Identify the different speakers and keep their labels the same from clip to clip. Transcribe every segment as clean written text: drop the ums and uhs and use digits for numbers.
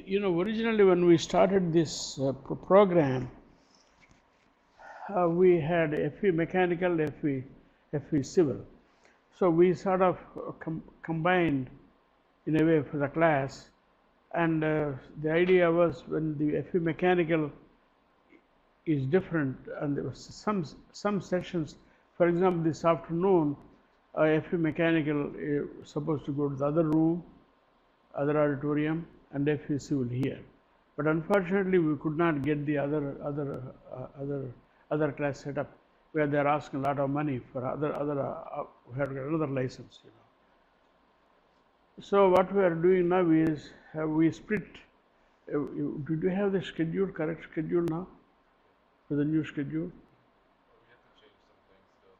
Speaker 1: Originally when we started this program, we had FE mechanical, FE civil. So we sort of combined in a way for the class, and the idea was when the FE mechanical is different, and there was some sessions, for example, this afternoon, FE mechanical is supposed to go to the other room, other auditorium, and FE civil here. But unfortunately, we could not get the other class set up, where they are asking a lot of money for we have another license. So what we are doing now is we split. Did you have the schedule, correct schedule now, for the new schedule?
Speaker 2: We have to change some things still.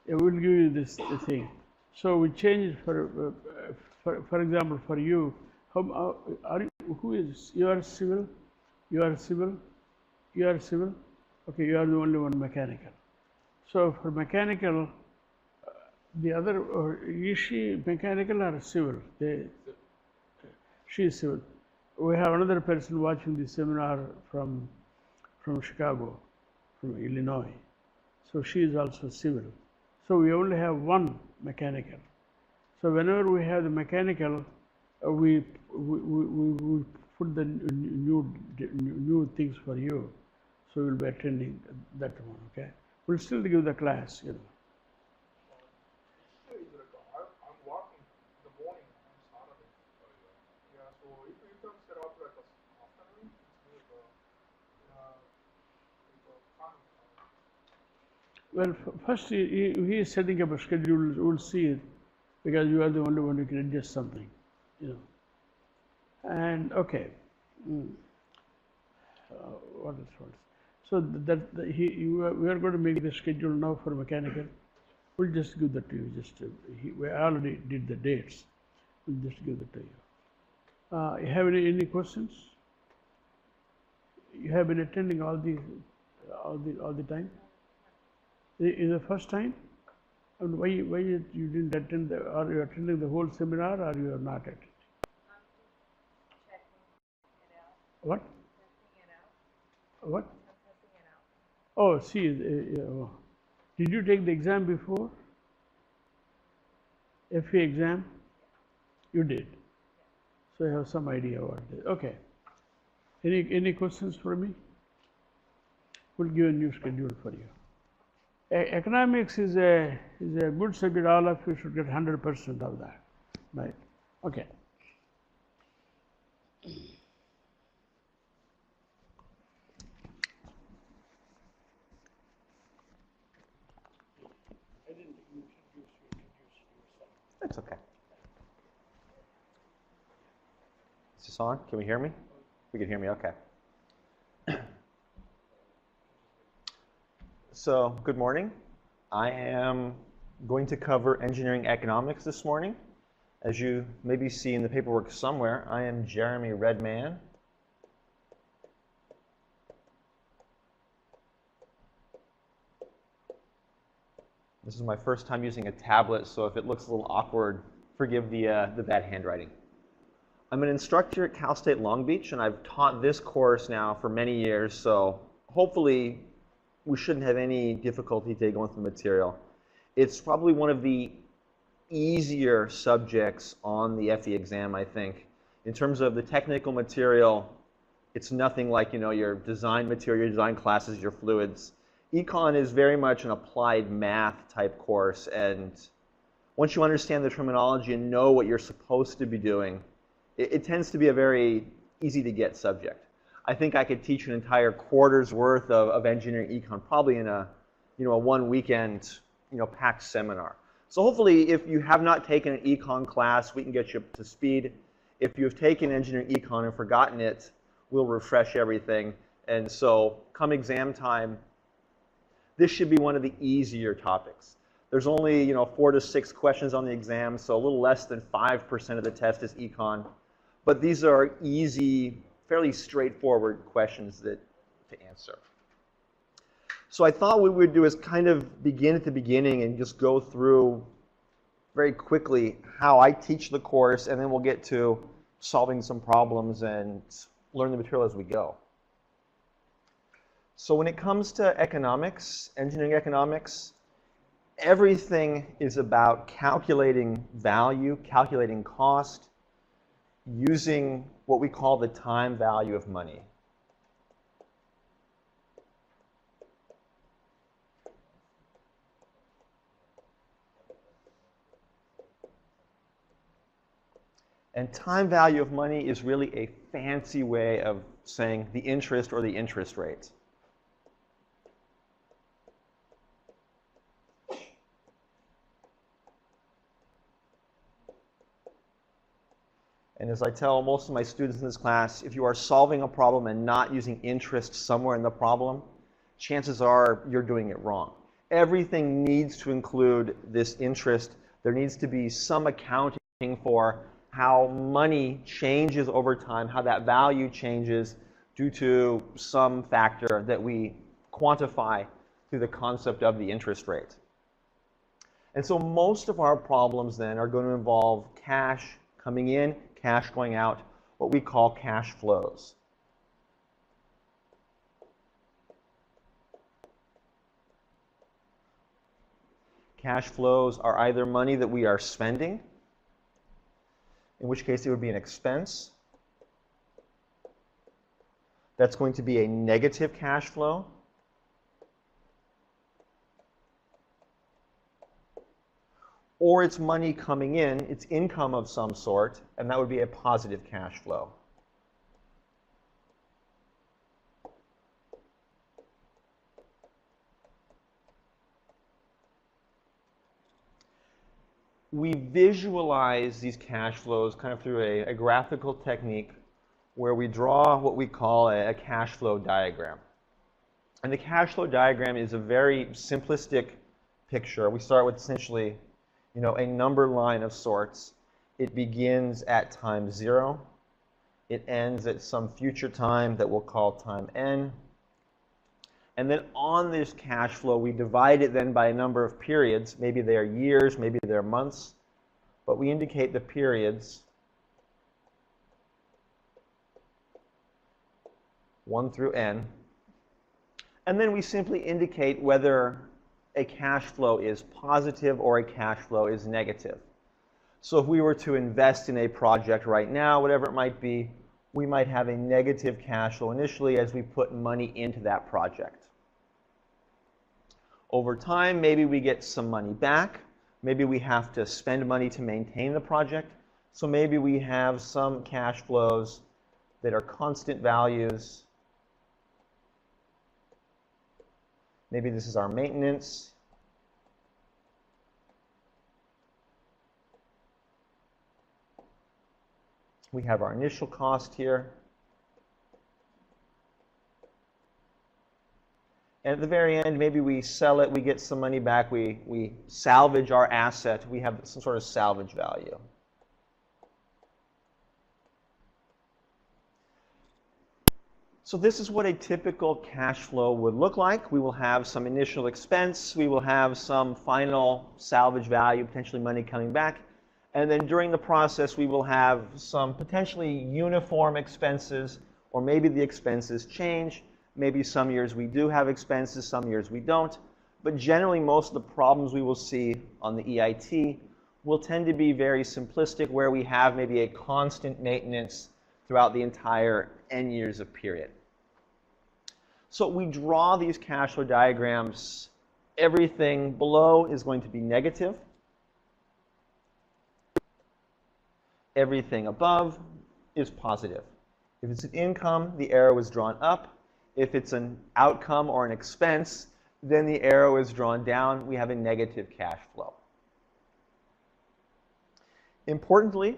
Speaker 1: Yeah, we'll give you this thing. So we changed for example, for you. Who is you are civil? You are civil. You are civil. Okay, you are the only one mechanical. So for mechanical, the other, is she mechanical or civil? She is civil. We have another person watching the seminar from Chicago, from Illinois. So she is also civil. So we only have one mechanical. So whenever we have the mechanical, we put the new things for you. So we'll be attending that one. Okay, we'll still give the class.
Speaker 3: I'm working in the morning on Saturday. Yeah, so if you can set up like a afternoon,
Speaker 1: Well, first he is setting up a schedule. We'll see it, because you are the only one who can adjust something, And okay, what else? So we are going to make the schedule now for mechanical. We'll just give that to you. We already did the dates. We'll just give that to you. You have any questions? You have been attending all the time. Is the first time? And why you didn't attend? Are you attending the whole seminar, or you are not attending? What? What? Oh, see, did you take the exam before? FE exam? You did. So you have some idea what it is. Okay. Any questions for me? We'll give a new schedule for you. Economics is a good subject. All of you should get 100% of that, right? Okay.
Speaker 4: That's okay. Is this on? Can we hear me? We can hear me, okay. So, good morning. I am going to cover engineering economics this morning. As you maybe see in the paperwork somewhere, I am Jeremy Redman. This is my first time using a tablet, so if it looks a little awkward, forgive the bad handwriting. I'm an instructor at Cal State Long Beach, and I've taught this course now for many years, so hopefully we shouldn't have any difficulty today going through the material. It's probably one of the easier subjects on the FE exam, I think. In terms of the technical material, it's nothing like, your design material, your design classes, your fluids. Econ is very much an applied math type course, and once you understand the terminology and know what you're supposed to be doing, it tends to be a very easy to get subject. I think I could teach an entire quarter's worth of engineering econ probably in a one weekend packed seminar. So hopefully if you have not taken an econ class, we can get you up to speed. If you've taken engineering econ and forgotten it, we'll refresh everything. And so come exam time, this should be one of the easier topics. There's only 4 to 6 questions on the exam, so a little less than 5% of the test is econ. But these are easy, fairly straightforward questions to answer. So I thought what we would do is kind of begin at the beginning and just go through very quickly how I teach the course, and then we'll get to solving some problems and learn the material as we go. So when it comes to economics, engineering economics, everything is about calculating value, calculating cost, using what we call the time value of money. And time value of money is really a fancy way of saying the interest or the interest rate. And as I tell most of my students in this class, if you are solving a problem and not using interest somewhere in the problem, chances are you're doing it wrong. Everything needs to include this interest. There needs to be some accounting for how money changes over time, how that value changes due to some factor that we quantify through the concept of the interest rate. And so most of our problems then are going to involve cash coming in, cash going out, what we call cash flows. Cash flows are either money that we are spending, in which case it would be an expense. That's going to be a negative cash flow. Or it's money coming in, it's income of some sort, and that would be a positive cash flow. We visualize these cash flows kind of through a graphical technique where we draw what we call a cash flow diagram. And the cash flow diagram is a very simplistic picture. We start with essentially a number line of sorts. It begins at time 0. It ends at some future time that we'll call time n. And then on this cash flow, we divide it then by a number of periods. Maybe they're years, maybe they're months. But we indicate the periods 1 through n. And then we simply indicate whether a cash flow is positive or a cash flow is negative. So if we were to invest in a project right now, whatever it might be, we might have a negative cash flow initially as we put money into that project. Over time, maybe we get some money back. Maybe we have to spend money to maintain the project. So maybe we have some cash flows that are constant values. Maybe this is our maintenance. We have our initial cost here. And at the very end, maybe we sell it, we get some money back, we salvage our asset, we have some sort of salvage value. So this is what a typical cash flow would look like. We will have some initial expense, we will have some final salvage value, potentially money coming back, and then during the process we will have some potentially uniform expenses, or maybe the expenses change. Maybe some years we do have expenses, some years we don't. But generally most of the problems we will see on the EIT will tend to be very simplistic, where we have maybe a constant maintenance throughout the entire n years of period. So we draw these cash flow diagrams. Everything below is going to be negative. Everything above is positive. If it's an income, the arrow is drawn up. If it's an outcome or an expense, then the arrow is drawn down. We have a negative cash flow. Importantly,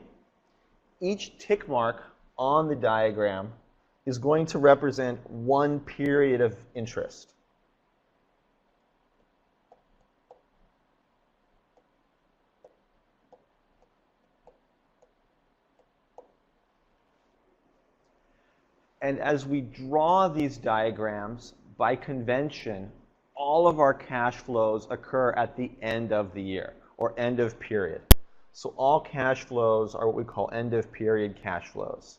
Speaker 4: each tick mark on the diagram is going to represent one period of interest. And as we draw these diagrams, by convention, all of our cash flows occur at the end of the year, or end of period. So all cash flows are what we call end of period cash flows.